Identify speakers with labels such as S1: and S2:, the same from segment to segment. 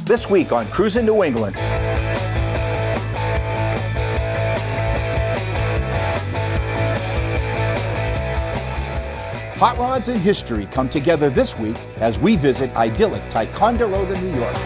S1: this week on Cruisin' New England. Hot rods and history come together this week as we visit idyllic Ticonderoga, New York.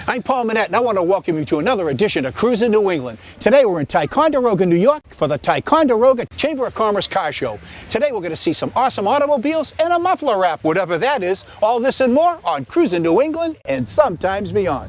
S1: I'm Paul Manette, and I want to welcome you to another edition of Cruisin' New England. Today we're in Ticonderoga, New York for the Ticonderoga Chamber of Commerce Car Show. Today we're going to see some awesome automobiles and a muffler wrap, whatever that is. All this and more on Cruisin' New England and sometimes beyond.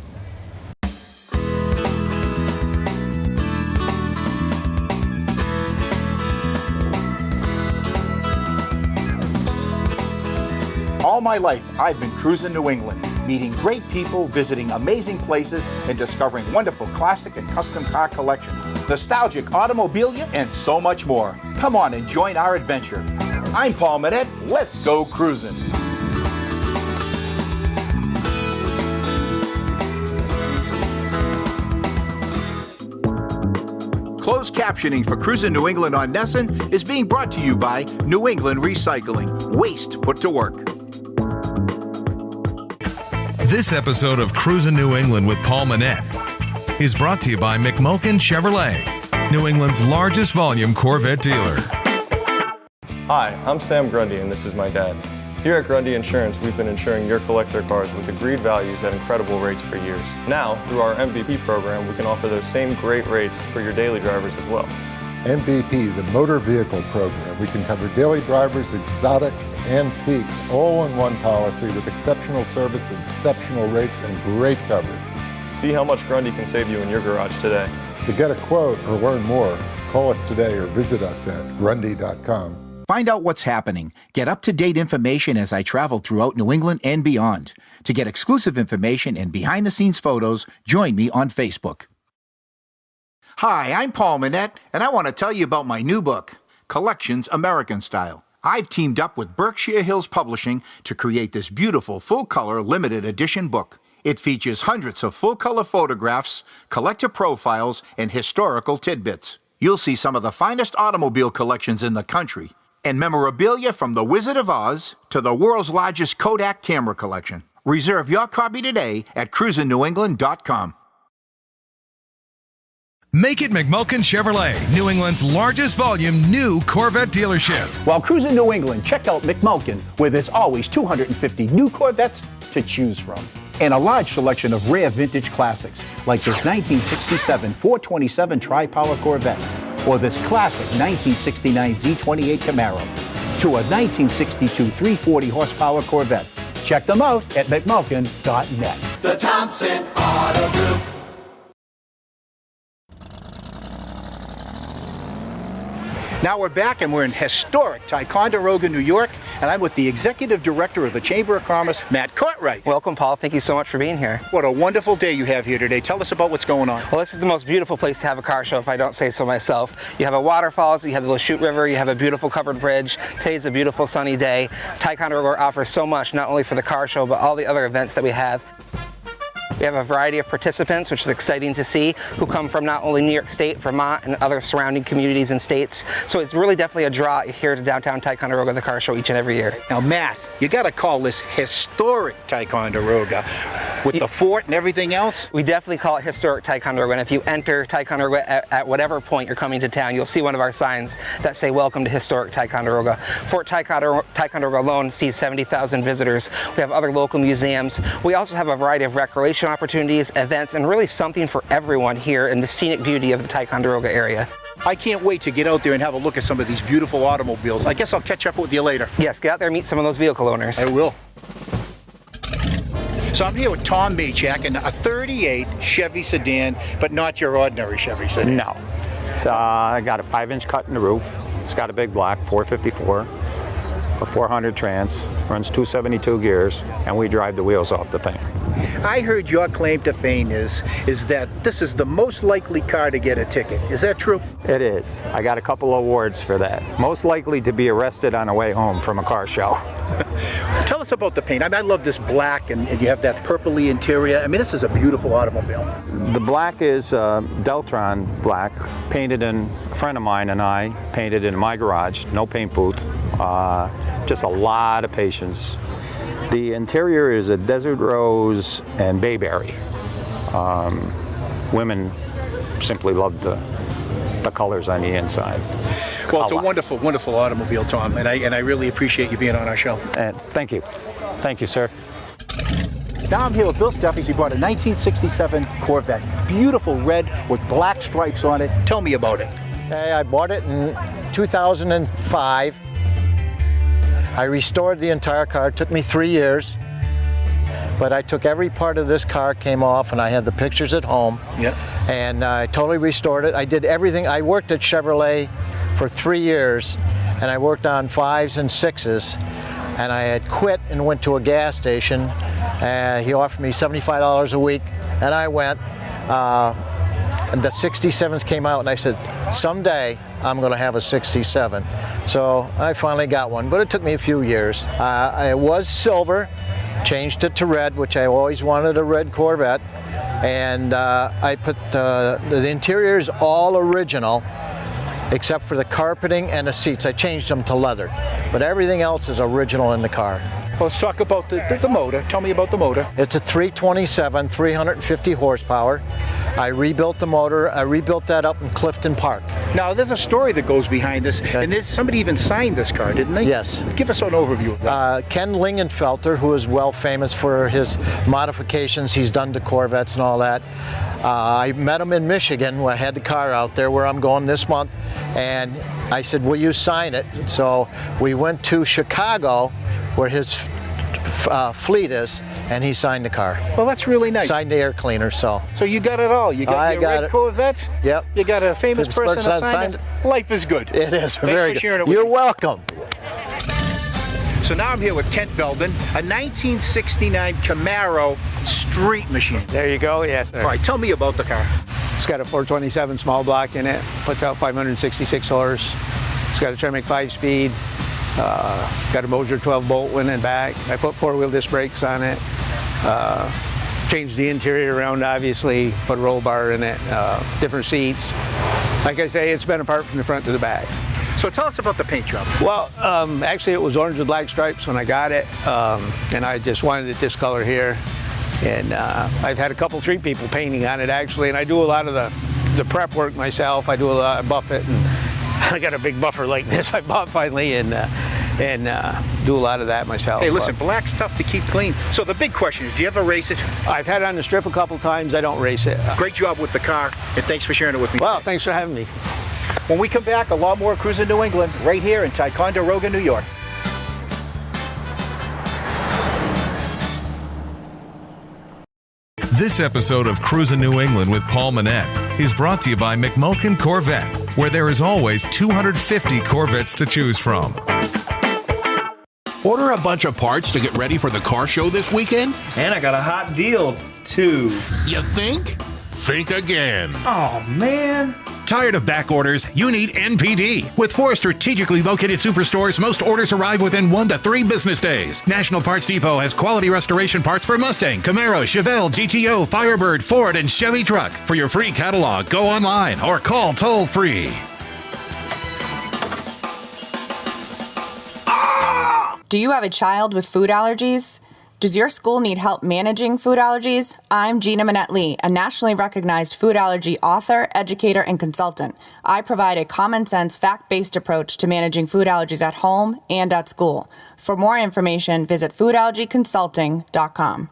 S1: All my life, I've been cruising New England, meeting great people, visiting amazing places, and discovering wonderful classic and custom car collections, nostalgic automobilia, and so much more. Come on and join our adventure. I'm Paul Manette. Let's go cruising. Closed captioning for Cruisin' New England on Nesson is being brought to you by New England Recycling. Waste put to work.
S2: This episode of Cruisin' New England with Paul Manette is brought to you by McMulkin Chevrolet, New England's largest volume Corvette dealer.
S3: Hi, I'm Sam Grundy and this is my dad. Here at Grundy Insurance, we've been insuring your collector cars with agreed values at incredible rates for years. Now, through our MVP program, we can offer those same great rates for your daily drivers as well.
S4: MVP, the motor vehicle program. We can cover daily drivers, exotics, antiques, all in one policy with exceptional service, exceptional rates, and great coverage.
S3: See how much Grundy can save you in your garage today.
S4: To get a quote or learn more, call us today or visit us at grundy.com.
S1: Find out what's happening. Get up-to-date information as I travel throughout New England and beyond. To get exclusive information and behind-the-scenes photos, join me on Facebook. Hi, I'm Paul Manette, and I want to tell you about my new book, Collections American Style. I've teamed up with Berkshire Hills Publishing to create this beautiful full-color limited edition book. It features hundreds of full-color photographs, collector profiles, and historical tidbits. You'll see some of the finest automobile collections in the country, and memorabilia from The Wizard of Oz to the world's largest Kodak camera collection. Reserve your copy today at cruisingNewEngland.com.
S2: Make it McMulkin Chevrolet, New England's largest volume new Corvette dealership.
S1: While cruising New England, check out McMulkin, where there's always 250 new Corvettes to choose from. And a large selection of rare vintage classics, like this 1967 427 Tri-Power Corvette, or this classic 1969 Z28 Camaro, to a 1962 340 horsepower Corvette. Check them out at McMulkin.net.
S5: The Thompson Auto Group.
S1: Now we're back and we're in historic Ticonderoga, New York, and I'm with the Executive Director of the Chamber of Commerce, Matt Cartwright.
S6: Welcome, Paul. Thank you so much for being here.
S1: What a wonderful day you have here today. Tell us about what's going on.
S6: Well, this is the most beautiful place to have a car show, if I don't say so myself. You have a waterfalls, you have the Lachute River, you have a beautiful covered bridge. Today's a beautiful sunny day. Ticonderoga offers so much, not only for the car show, but all the other events that we have. We have a variety of participants, which is exciting to see, who come from not only New York State, Vermont, and other surrounding communities and states. So it's really definitely a draw here to downtown Ticonderoga, the car show, each and every year.
S1: Now, Matt, you got to call this historic Ticonderoga with the fort and everything else.
S6: We definitely call it historic Ticonderoga, and if you enter Ticonderoga at whatever point you're coming to town, you'll see one of our signs that say, "Welcome to historic Ticonderoga." Fort Ticonderoga alone sees 70,000 visitors. We have other local museums. We also have a variety of recreation opportunities, events, and really something for everyone here in the scenic beauty of the Ticonderoga area.
S1: I can't wait to get out there and have a look at some of these beautiful automobiles. I guess I'll catch up with you later.
S6: Yes, get out there and meet some of those vehicle owners.
S1: I will. So I'm here with Tom Machak in a 38 Chevy sedan, but not your ordinary Chevy sedan.
S7: No. So I got a 5-inch cut in the roof. It's got a big block, 454. a 400 trans, runs 272 gears, and we drive the wheels off the thing.
S1: I heard your claim to fame is that this is the most likely car to get a ticket. Is that true?
S7: It is. I got a couple of awards for that. Most likely to be arrested on the way home from a car show.
S1: Tell us about the paint. I mean, I love this black, and you have that purpley interior. I mean, this is a beautiful automobile.
S7: The black is Deltron black, painted in, a friend of mine and I painted in my garage, no paint booth, just a lot of patience. The interior is a desert rose and bayberry. Women simply love the colors on the inside.
S1: Well, it's a wonderful, wonderful automobile, Tom, and I really appreciate you being on our show.
S7: Thank you. Thank you, sir.
S1: Now I'm here with Bill Steffes. He brought a 1967 Corvette, beautiful red with black stripes on it. Tell me about it.
S8: Hey, I bought it in 2005. I restored the entire car. It took me 3 years, but I took every part of this car, came off, and I had the pictures at home.
S1: Yeah.
S8: And I totally restored it. I did everything. I worked at Chevrolet for 3 years, and I worked on 5s and 6s, and I had quit and went to a gas station. He offered me $75 a week, and I went. And the 67s came out, and I said, someday I'm going to have a 67. So I finally got one, but it took me a few years. It was silver, changed it to red, which I always wanted a red Corvette. And I put the interior is all original, except for the carpeting and the seats. I changed them to leather, but everything else is original in the car.
S1: Well, let's talk about the motor. Tell me about the motor.
S8: It's a 327, 350 horsepower. I rebuilt the motor. I rebuilt that up in Clifton Park.
S1: Now, there's a story that goes behind this, and somebody even signed this car, didn't they?
S8: Yes.
S1: Give us an overview of that.
S8: Ken Lingenfelter, who is well famous for his modifications he's done to Corvettes and all that. I met him in Michigan where I had the car out there where I'm going this month, and I said, will you sign it? So we went to Chicago where his fleet is, and he signed the car.
S1: Well, that's really nice.
S8: Signed the air cleaner, so.
S1: So you got it all. You got your red Corvette.
S8: Yep.
S1: You got a famous person that signed it. Life is good.
S8: It is.
S1: Thanks
S8: very
S1: for
S8: good.
S1: sharing it with
S8: You're
S1: me.
S8: welcome.
S1: So now I'm here with Kent Belden, a 1969 Camaro street machine.
S9: There you go, yes, sir.
S1: All right, tell me about the car.
S9: It's got a 427 small block in it, puts out 566 horse. It's got a Tremec 5-speed, got a Moser 12 bolt in and back. I put 4-wheel disc brakes on it, changed the interior around, obviously, put a roll bar in it, different seats. Like I say, it's been apart from the front to the back.
S1: So tell us about the paint job.
S9: Well, actually it was orange with black stripes when I got it, and I just wanted it this color here. And I've had a couple street people painting on it actually, and I do a lot of the prep work myself. I do a lot, I buff it, and I got a big buffer like this I bought finally, and do a lot of that myself.
S1: Hey, listen, black's tough to keep clean. So the big question is, do you ever race it?
S9: I've had it on the strip a couple times. I don't race it.
S1: Great job with the car, and thanks for sharing it with me.
S9: Well, thanks for having me.
S1: When we come back, a lot more Cruisin' New England right here in Ticonderoga, New York.
S2: This episode of Cruisin' New England with Paul Manette is brought to you by McMulkin Corvette, where there is always 250 Corvettes to choose from.
S10: Order a bunch of parts to get ready for the car show this weekend?
S11: And I got a hot deal, too.
S10: You think? Think again.
S11: Oh, man.
S10: Tired of back orders? You need NPD. With 4 strategically located superstores, most orders arrive within 1 to 3 business days. National Parts Depot has quality restoration parts for Mustang, Camaro, Chevelle, GTO, Firebird, Ford, and Chevy truck. For your free catalog, go online or call toll-free.
S12: Do you have a child with food allergies? Does your school need help managing food allergies? I'm Gina Minette-Lee, a nationally recognized food allergy author, educator, and consultant. I provide a common-sense, fact-based approach to managing food allergies at home and at school. For more information, visit foodallergyconsulting.com.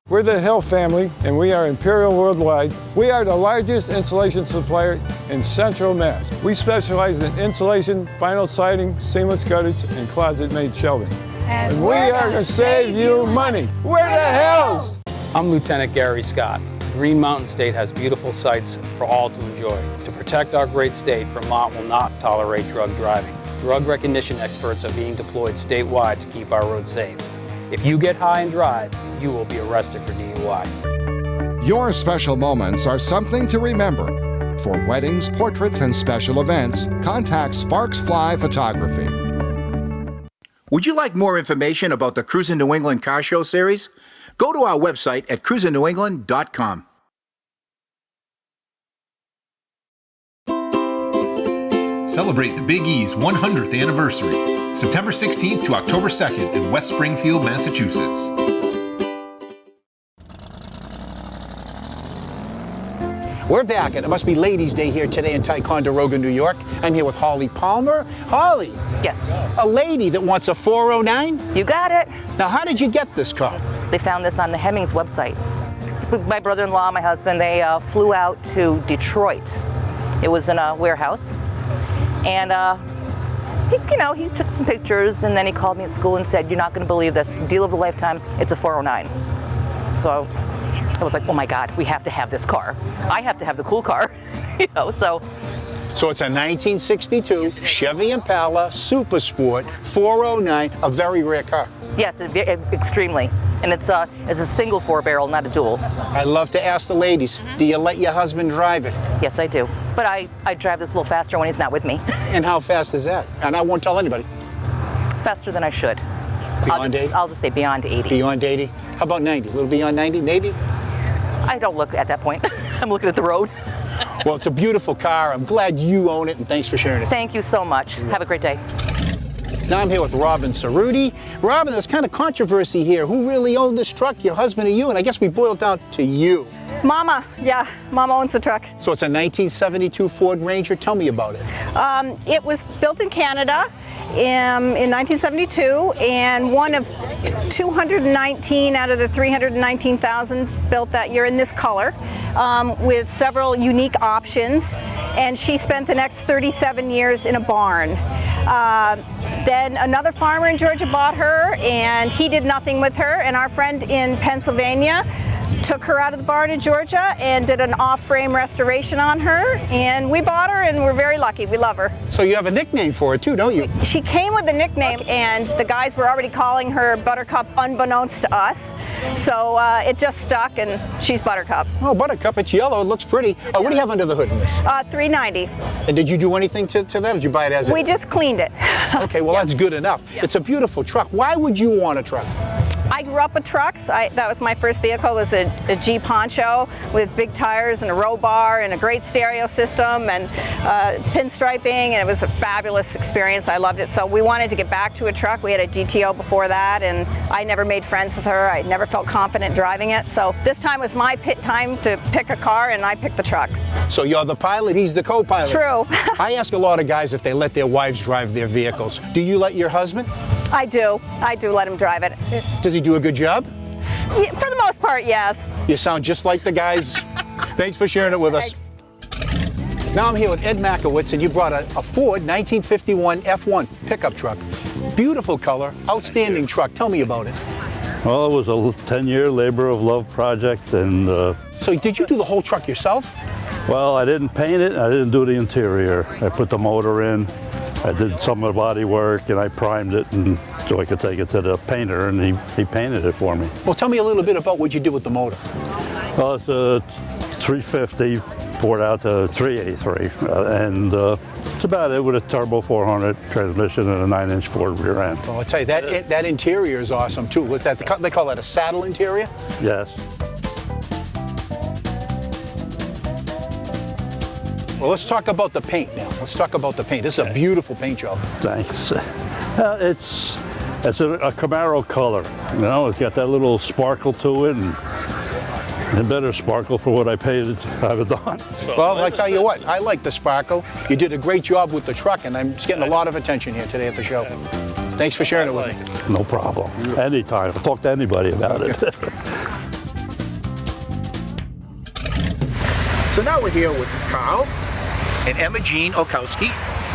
S13: We're the Hill family, and we are Imperial Worldwide. We are the largest insulation supplier in Central Mass. We specialize in insulation, vinyl siding, seamless gutters, and closet-made shelving. And we are going to save you money. We're the Hills!
S14: I'm Lieutenant Gary Scott. Green Mountain State has beautiful sights for all to enjoy. To protect our great state, Vermont will not tolerate drug driving. drug recognition experts are being deployed statewide to keep our roads safe. If you get high and drive, you will be arrested for DUI.
S15: Your special moments are something to remember. For weddings, portraits, and special events, contact Sparks Fly Photography.
S1: Would you like more information about the Cruisin New England Car Show series? Go to our website at cruisennewengland.com.
S10: Celebrate the Big E's 100th anniversary, September 16th to October 2nd in West Springfield, Massachusetts.
S16: We're back, and it must be Ladies' Day here today in Ticonderoga, New York. I'm here with Holly Palmer. Holly.
S17: Yes.
S16: A lady that wants a 409?
S17: You got it.
S16: Now, how did you get this car?
S17: They found this on the Hemmings website. My brother-in-law, my husband, they flew out to Detroit. It was in a warehouse. And he took some pictures, and then he called me at school and said, "You're not going to believe this. Deal of a lifetime. It's a 409." So I was like, "Oh my God, we have to have this car. I have to have the cool car." So
S16: it's a 1962 Chevy Impala Super Sport 409, a very rare car.
S17: yes, extremely. And it's a single 4-barrel, not a dual.
S16: I love to ask the ladies, do you let your husband drive it?
S17: Yes, I do. But I drive this a little faster when he's not with me.
S16: And how fast is that? And I won't tell anybody.
S17: Faster than I should.
S16: Beyond 80?
S17: I'll just say beyond 80.
S16: Beyond 80? How about 90? A little beyond 90, maybe?
S17: I don't look at that point. I'm looking at the road.
S16: Well, it's a beautiful car. I'm glad you own it, and thanks for sharing it.
S17: Thank you so much. Have a great day.
S16: Now I'm here with Robin Cerruti. Robin, there's kind of controversy here. Who really owned this truck, your husband or you? And I guess we boiled down to you.
S18: Mama, yeah, Mama owns the truck.
S16: So it's a 1972 Ford Ranger. Tell me about it.
S18: It was built in Canada in 1972, and one of 219 out of the 319,000 built that year in this color, with several unique options. And she spent the next 37 years in a barn. Then another farmer in Georgia bought her, and he did nothing with her. And our friend in Pennsylvania took her out of the barn in Georgia and did an off-frame restoration on her. And we bought her, and we're very lucky. We love her.
S16: So you have a nickname for her too, don't you?
S18: She came with a nickname, and the guys were already calling her Buttercup unbeknownst to us. So it just stuck, and she's Buttercup.
S16: Oh, Buttercup, it's yellow. It looks pretty. What do you have under the hood in this?
S18: $390.
S16: And did you do anything to that, or did you buy it as
S18: We just cleaned it.
S16: Okay, well, that's good enough. It's a beautiful truck. Why would you want a truck?
S18: I grew up with trucks. That was my first vehicle, was a Jeep Poncho with big tires and a row bar and a great stereo system and pinstriping, and it was a fabulous experience. I loved it. So we wanted to get back to a truck. We had a DTO before that, and I never made friends with her. I never felt confident driving it. So this time was my time to pick a car, and I picked the trucks.
S16: So you're the pilot, he's the co-pilot.
S18: True.
S16: I ask a lot of guys if they let their wives drive their vehicles. Do you let your husband?
S18: I do. I do let him drive it.
S16: Does he do a good job?
S18: Yeah, for the most part, yes.
S16: You sound just like the guys. Thanks for sharing it with us. Now I'm here with Ed Makowitz, and you brought a Ford 1951 F1 pickup truck. Beautiful color, outstanding truck. Tell me about it.
S19: Well, it was a 10-year labor of love project, and
S16: So did you do the whole truck yourself?
S19: well, I didn't paint it. I didn't do the interior. I put the motor in. I did some of the body work, and I primed it, and so I could take it to the painter, and he painted it for me.
S16: Well, tell me a little bit about what you did with the motor.
S19: Well, it's a 350 poured out to 383, and it's about it with a turbo 400 transmission and a 9-inch Ford rear end.
S16: Well, I'll tell you, that interior is awesome, too. What's that? They call that a saddle interior?
S19: Yes.
S16: Well, let's talk about the paint now. Let's talk about the paint. This is a beautiful paint job.
S19: Thanks. It's a Camaro color. You know, it's got that little sparkle to it, and better sparkle for what I paid to have it done.
S16: Well, I tell you what, I like the sparkle. You did a great job with the truck, and I'm just getting a lot of attention here today at the show. Thanks for sharing it with me.
S19: No problem. Anytime. I'll talk to anybody about it.
S1: So now we're here with Carl and Emma Jean Okowski,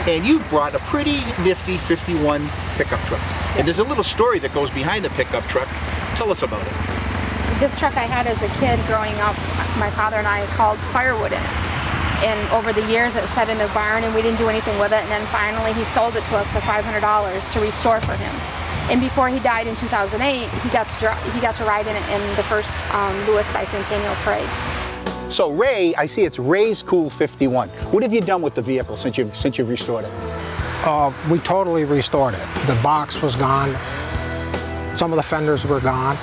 S1: and you brought a pretty nifty 51 pickup truck. And there's a little story that goes behind the pickup truck. Tell us about it.
S20: This truck I had as a kid growing up, my father and I hauled firewood in it. And over the years it sat in the barn and we didn't do anything with it. And then finally he sold it to us for $500 to restore for him. And before he died in 2008, he got to ride in it in the first Louis Bicentennial Parade.
S16: So Ray, I see it's Ray's Cool 51. What have you done with the vehicle since you've restored it?
S21: We totally restored it. The box was gone. Some of the fenders were gone,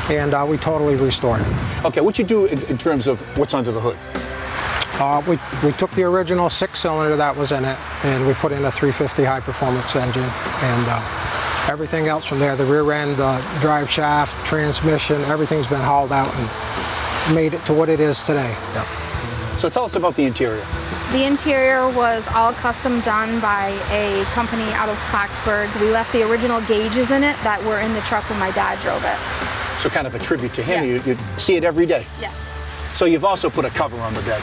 S21: and we totally restored it.
S16: Okay, what you do in terms of what's under the hood?
S21: We took the original 6-cylinder that was in it, and we put in a 350 high-performance engine, and everything else from there, the rear end, the drive shaft, transmission, everything's been hauled out and made it to what it is today. Yep.
S16: So tell us about the interior.
S20: The interior was all custom done by a company out of Clarksburg. We left the original gauges in it that were in the truck when my dad drove it.
S16: So kind of a tribute to him.
S20: Yes.
S16: You see it every day?
S20: Yes.
S16: So you've also put a cover on the bed?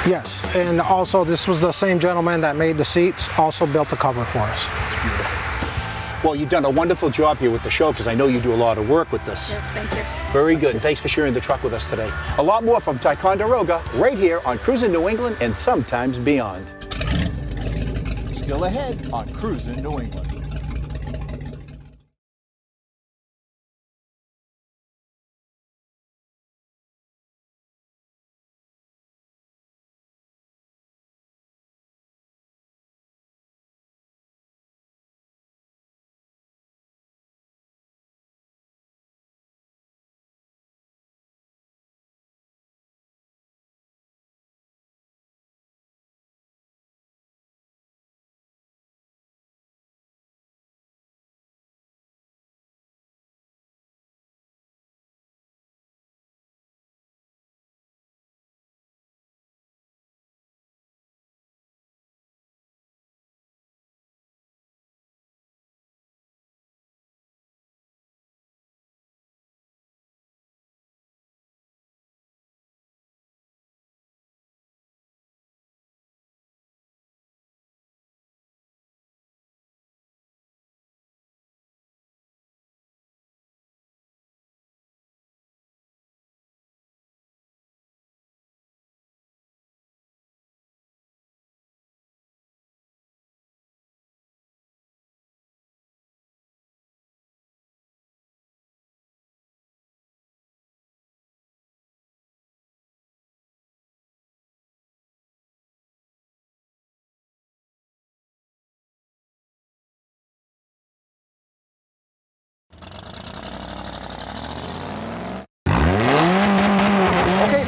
S21: Yes, and also this was the same gentleman that made the seats, also built a cover for us.
S16: Well, you've done a wonderful job here with the show because I know you do a lot of work with this.
S20: Yes, thank you.
S16: Very good. And thanks for sharing the truck with us today. A lot more from Ticonderoga right here on Cruisin' New England and sometimes beyond.
S15: Still ahead on Cruisin' New England.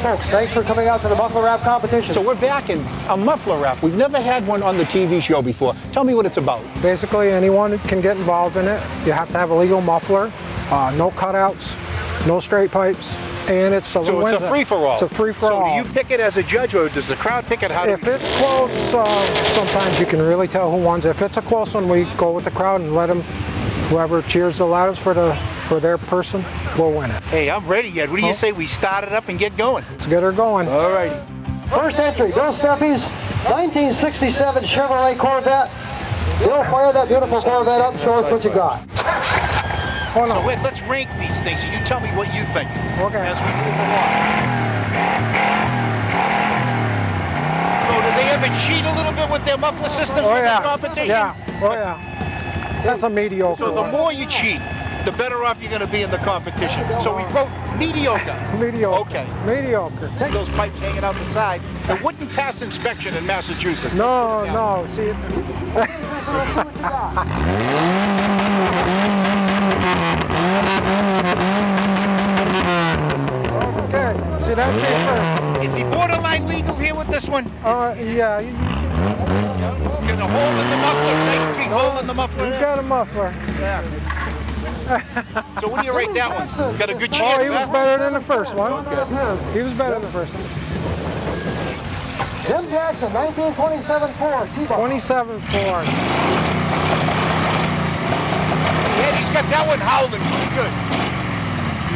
S8: Folks, thanks for coming out to the muffler wrap competition.
S16: So we're back in a muffler wrap. We've never had one on the TV show before. Tell me what it's about.
S21: Basically, anyone can get involved in it. You have to have a legal muffler, no cutouts, no straight pipes, and it's a
S16: So it's a free-for-all.
S21: It's a free-for-all.
S16: So do you pick it as a judge, or does the crowd pick it?
S21: If it's close, sometimes you can really tell who wins. If it's a close one, we go with the crowd and let them, whoever cheers the loudest for their person will win it.
S16: Hey, I'm ready yet. What do you say we start it up and get going?
S21: Let's get her going.
S16: All righty.
S8: First entry, Bill Steffi's 1967 Chevrolet Corvette. Bill, fire that beautiful Corvette up and show us what you got.
S16: So wait, let's rank these things and you tell me what you think.
S21: Okay.
S16: As we move along. So do they ever cheat a little bit with their muffler systems for this competition?
S21: Yeah, oh yeah. That's a mediocre
S16: So the
S21: one.
S16: more you cheat, the better off you're going to be in the competition. So we wrote mediocre.
S21: Mediocre.
S16: Okay.
S21: Mediocre.
S16: Those pipes hanging out the side. It wouldn't pass inspection in Massachusetts.
S21: No, no. See it. Okay. See that?
S16: Is he borderline legal here with this one?
S21: Yeah.
S16: Got a hole in the muffler. Nice big hole in the muffler.
S21: You got a muffler.
S16: Yeah. So what do you rate that one? Got a good chance,
S21: Oh, he was better than the first one.
S16: Okay.
S21: He was better than the first one.
S8: Jim Jackson, 1927 Ford.
S21: 27 Ford.
S16: Yeah, he's got that one howling pretty good.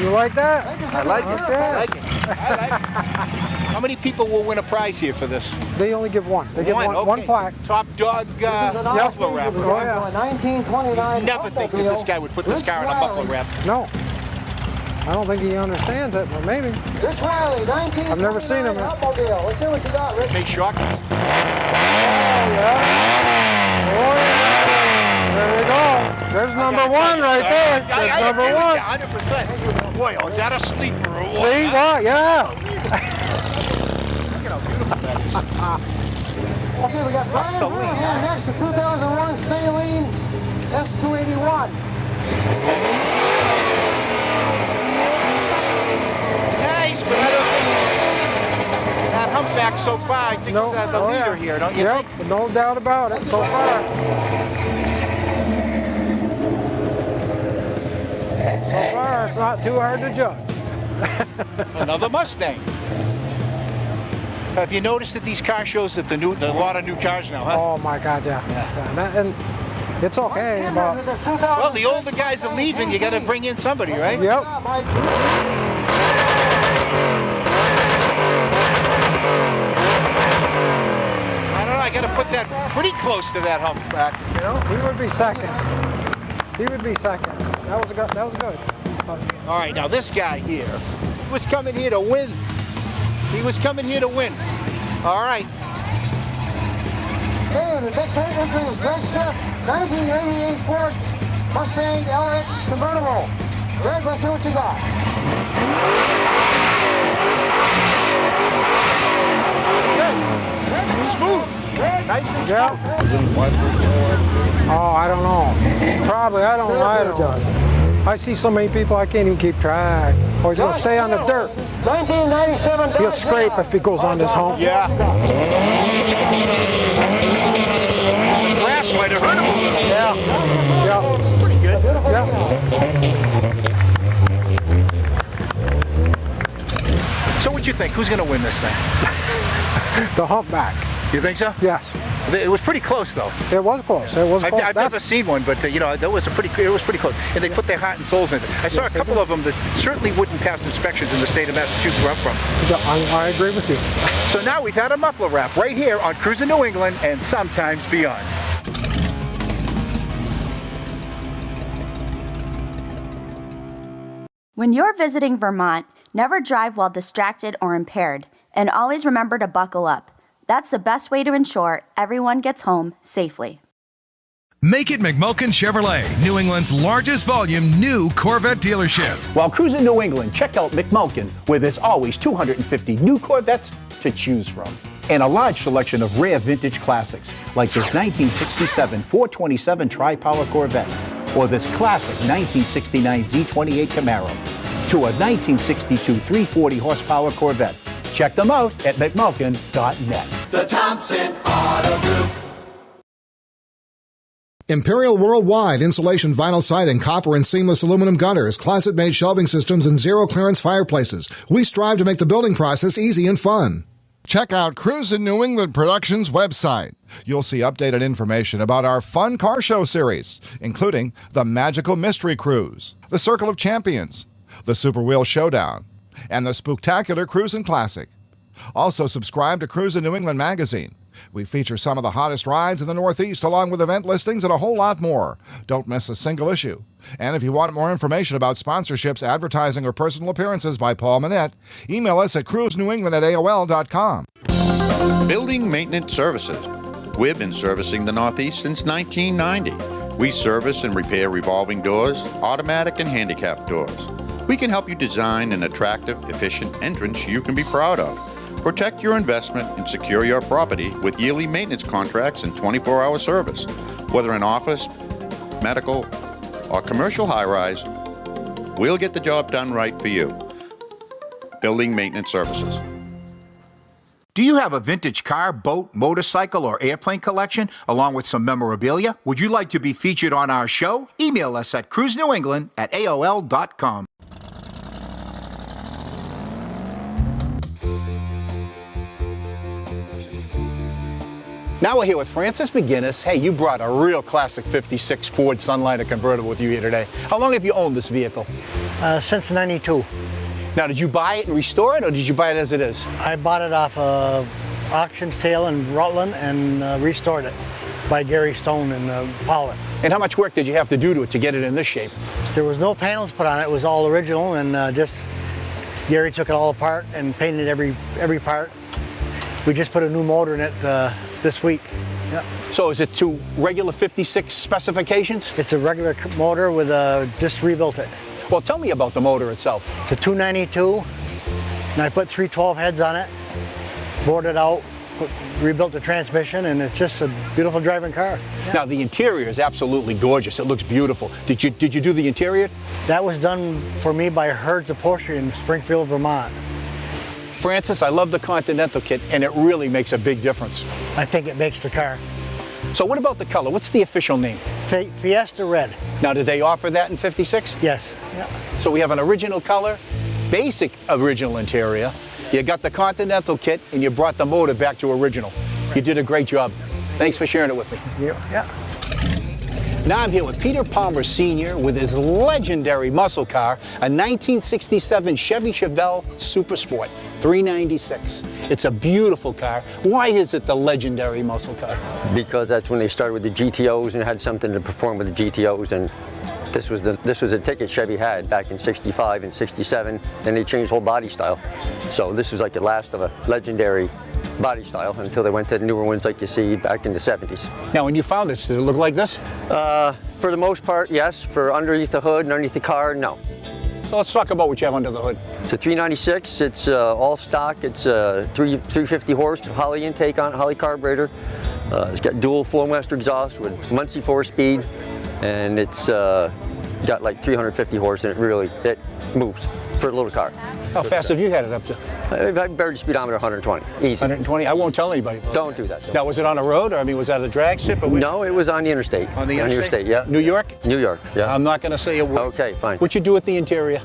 S21: You like that?
S16: I like it.
S21: Okay.
S16: I like it. I like it. How many people will win a prize here for this?
S21: They only give one. They give one plaque.
S16: Top dog muffler wrap.
S21: Oh, yeah.
S8: 1929.
S16: You'd never think that this guy would put this car in a muffler wrap.
S21: No. I don't think he understands it, but maybe.
S8: Rich Riley, 19.
S21: I've never seen him.
S8: Automobile. Let's see what you got, Rich.
S10: Big shock.
S21: Oh, yeah. Oh, yeah. There we go. There's number one right there. There's number one.
S10: 100%. Boy, is that a sleeper?
S21: See what? Yeah.
S10: Look at how beautiful that is.
S8: Okay, we got Brian Houlihan next, the 2001 Saline S281.
S10: Nice, but I don't think that humpback so far, I think it's the leader here, don't you think?
S21: Yep, no doubt about it so far. So far, it's not too hard to judge.
S10: Another Mustang. Have you noticed at these car shows that a lot of new cars now, huh?
S21: Oh my God, yeah. And it's okay, but...
S10: Well, the older guys are leaving, you got to bring in somebody, right?
S21: Yep.
S10: I don't know, I got to put that pretty close to that humpback, you know?
S21: He would be second. He would be second. That was good.
S10: All right, now this guy here, he was coming here to win. He was coming here to win. All right.
S8: And the next entry is Greg Smith, 1988 Ford Mustang LX convertible. Greg, let's see what you got.
S10: Good. Smooth. Nice and
S21: smooth. Oh, I don't know. Probably, I don't know. I see so many people I can't even keep track. Oh, he's gonna stay on the dirt.
S8: 1997.
S21: He'll scrape if he goes on this hump.
S10: Yeah. Grass might have hurt him a little.
S21: Yeah.
S10: Yeah. Pretty good.
S21: Yeah.
S10: So what you think? Who's gonna win this thing?
S21: The humpback.
S10: You think so?
S21: Yes.
S10: It was pretty close, though.
S21: It was close. It was close.
S10: I've never seen one, but you know, it was pretty close. And they put their heart and souls in it. I saw a couple of them that certainly wouldn't pass inspections in the state of Massachusetts where I'm from.
S21: I agree with you.
S10: So now we've had a muffler wrap right here on Cruisin' New England and sometimes beyond.
S3: When you're visiting Vermont, never drive while distracted or impaired, and always remember to buckle up. That's the best way to ensure everyone gets home safely.
S2: Make it McMulkin Chevrolet, New England's largest volume new Corvette dealership.
S16: While cruising New England, check out McMulkin, where there's always 250 new Corvettes to choose from. And a large selection of rare vintage classics, like this 1967 427 Tri-Power Corvette, or this classic 1969 Z28 Camaro, to a 1962 340 horsepower Corvette. Check them out at McMulkin.net.
S5: The Thompson Auto Group.
S15: Imperial Worldwide insulation vinyl siding, copper and seamless aluminum gutters, closet-made shelving systems, and zero-clearance fireplaces. We strive to make the building process easy and fun. Check out Cruisin' New England Productions website. You'll see updated information about our fun car show series, including the Magical Mystery Cruise, the Circle of Champions, the Super Wheel Showdown, and the Spooktacular Cruisin' Classic. Also subscribe to Cruisin' New England magazine. We feature some of the hottest rides in the Northeast, along with event listings and a whole lot more. Don't miss a single issue. And if you want more information about sponsorships, advertising, or personal appearances by Paul Manette, email us at cruisenewengland@aol.com.
S22: Building Maintenance Services. We've been servicing the Northeast since 1990. We service and repair revolving doors, automatic and handicap doors. We can help you design an attractive, efficient entrance you can be proud of. Protect your investment and secure your property with yearly maintenance contracts and 24-hour service. Whether an office, medical, or commercial high-rise, we'll get the job done right for you. Building Maintenance Services.
S1: Do you have a vintage car, boat, motorcycle, or airplane collection, along with some memorabilia? Would you like to be featured on our show? Email us at cruisenewengland@aol.com.
S16: Now we're here with Francis McGinnis. Hey, you brought a real classic 56 Ford Sunliner convertible with you here today. How long have you owned this vehicle?
S23: Since '92.
S16: Now, did you buy it and restore it, or did you buy it as it is?
S23: I bought it off a auction sale in Rutland and restored it by Gary Stone and Pollock.
S16: And how much work did you have to do to it to get it in this shape?
S23: There was no panels put on it. It was all original, and just Gary took it all apart and painted every part. We just put a new motor in it this week. Yeah.
S16: So is it to regular 56 specifications?
S23: It's a regular motor with just rebuilt it.
S16: Well, tell me about the motor itself.
S23: It's a 292, and I put 312 heads on it, bored it out, rebuilt the transmission, and it's just a beautiful driving car. Yeah.
S16: Now the interior is absolutely gorgeous. It looks beautiful. Did you do the interior?
S23: That was done for me by Herds Upholstery in Springfield, Vermont.
S16: Francis, I love the Continental kit, and it really makes a big difference.
S23: I think it makes the car.
S16: So what about the color? What's the official name?
S23: Fiesta Red.
S16: Now, did they offer that in 56?
S23: Yes. Yeah.
S16: So we have an original color, basic original interior. You got the Continental kit, and you brought the motor back to original. You did a great job. Thanks for sharing it with me.
S23: Yeah.
S16: Now I'm here with Peter Palmer Sr. with his legendary muscle car, a 1967 Chevy Chevelle Super Sport 396. It's a beautiful car. Why is it the legendary muscle car?
S4: Because that's when they started with the GTOs and had something to perform with the GTOs, and this was the ticket Chevy had back in 65 and 67, and they changed the whole body style. So this was like the last of a legendary body style until they went to the newer ones like you see back in the 70s.
S16: Now when you found this, did it look like this?
S4: For the most part, yes. For underneath the hood and underneath the car, no.
S16: So let's talk about what you have under the hood.
S4: It's a 396, it's all stock, it's a 350 horse Holley intake on it, Holley carburetor. It's got dual Flowmaster exhaust with Muncie 4-speed, and it's got like 350 horse, and it moves for a little car.
S16: How fast have you had it up to?
S4: I buried speedometer 120, easy.
S16: 120? I won't tell anybody.
S4: Don't do that.
S16: Now, was it on the road, or was that a drag strip? Or
S4: no, it was on the interstate.
S16: On the interstate?
S4: Yeah.
S16: New York?
S4: New York, yeah.
S16: I'm not going to say a word.
S4: Okay, fine.
S16: What'd you do with the interior?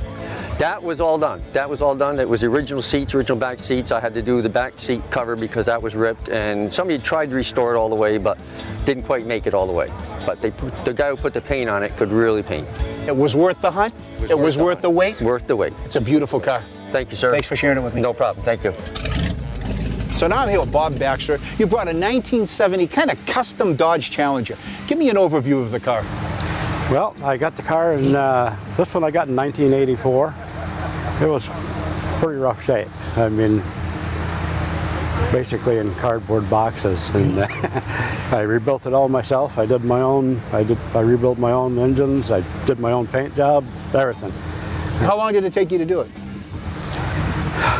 S4: That was all done. That was all done. It was the original seats, original back seats. I had to do the back seat cover because that was ripped, and somebody tried to restore it all the way, but didn't quite make it all the way. But the guy who put the paint on it could really paint.
S16: It was worth the hunt? It was worth the wait?
S4: Worth the wait.
S16: It's a beautiful car.
S4: Thank you, sir.
S16: Thanks for sharing it with me.
S4: No problem. Thank you.
S16: So now I'm here with Bob Baxter. You brought a 1970 kind of custom Dodge Challenger. Give me an overview of the car.
S19: Well, I got the car in, this one I got in 1984. It was pretty rough shape. I mean, basically in cardboard boxes, and I rebuilt it all myself. I did my own, I rebuilt my own engines, I did my own paint job, everything.
S16: How long did it take you to do it?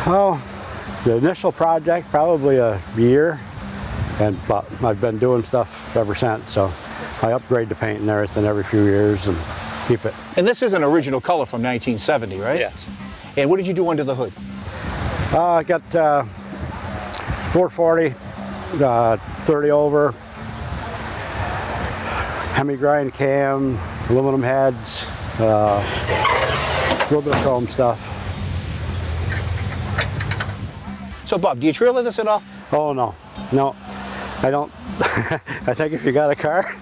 S19: Oh, the initial project, probably a year, but I've been doing stuff ever since, so I upgrade the paint and everything every few years and keep it.
S16: And this is an original color from 1970, right?
S19: Yes.
S16: And what did you do under the hood?
S19: I got 440, 30 over, hemi-grind cam, aluminum heads, a little bit of chrome stuff.
S16: So Bob, do you trailer this at all?
S19: Oh no, I don't. I think if you got a car,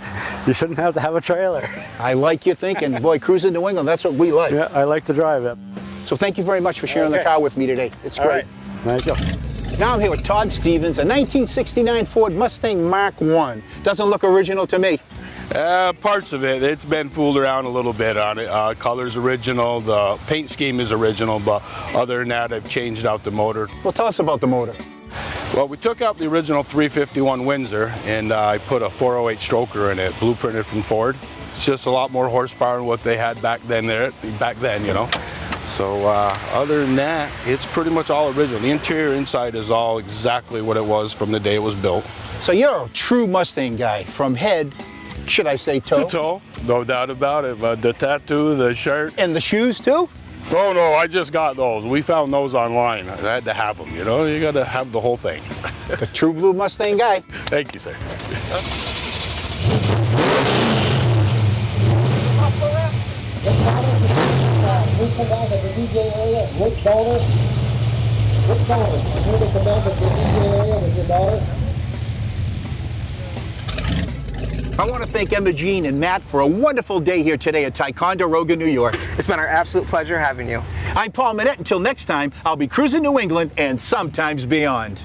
S19: you shouldn't have to have a trailer.
S16: I like your thinking. Boy, Cruisin' New England, that's what we like.
S19: Yeah, I like to drive it.
S16: So thank you very much for sharing the car with me today. It's great.
S19: Thank you.
S16: Now I'm here with Todd Stevens, a 1969 Ford Mustang Mark I. Doesn't look original to me.
S6: Parts of it. It's been fooled around a little bit on it. Color's original, the paint scheme is original, but other than that, I've changed out the motor.
S16: Well, tell us about the motor.
S6: Well, we took out the original 351 Windsor, and I put a 408 stroker in it, blueprinted from Ford. It's just a lot more horsepower than what they had back then, you know. So other than that, it's pretty much all original. The interior inside is all exactly what it was from the day it was built.
S16: So you're a true Mustang guy, from head, should I say toe?
S6: To toe, no doubt about it. But the tattoo, the shirt.
S16: And the shoes too?
S6: Oh no, I just got those. We found those online. I had to have them, you know? You gotta have the whole thing.
S16: The true blue Mustang guy.
S6: Thank you, sir.
S7: We come out of the DJ area, Rick Bowler. Rick Bowler, I'm here to come out of the DJ area with your daughter.
S16: I want to thank Emma Jean and Matt for a wonderful day here today at Ticonderoga, New York.
S24: It's been our absolute pleasure having you.
S16: I'm Paul Manette. Until next time, I'll be cruising New England and sometimes beyond.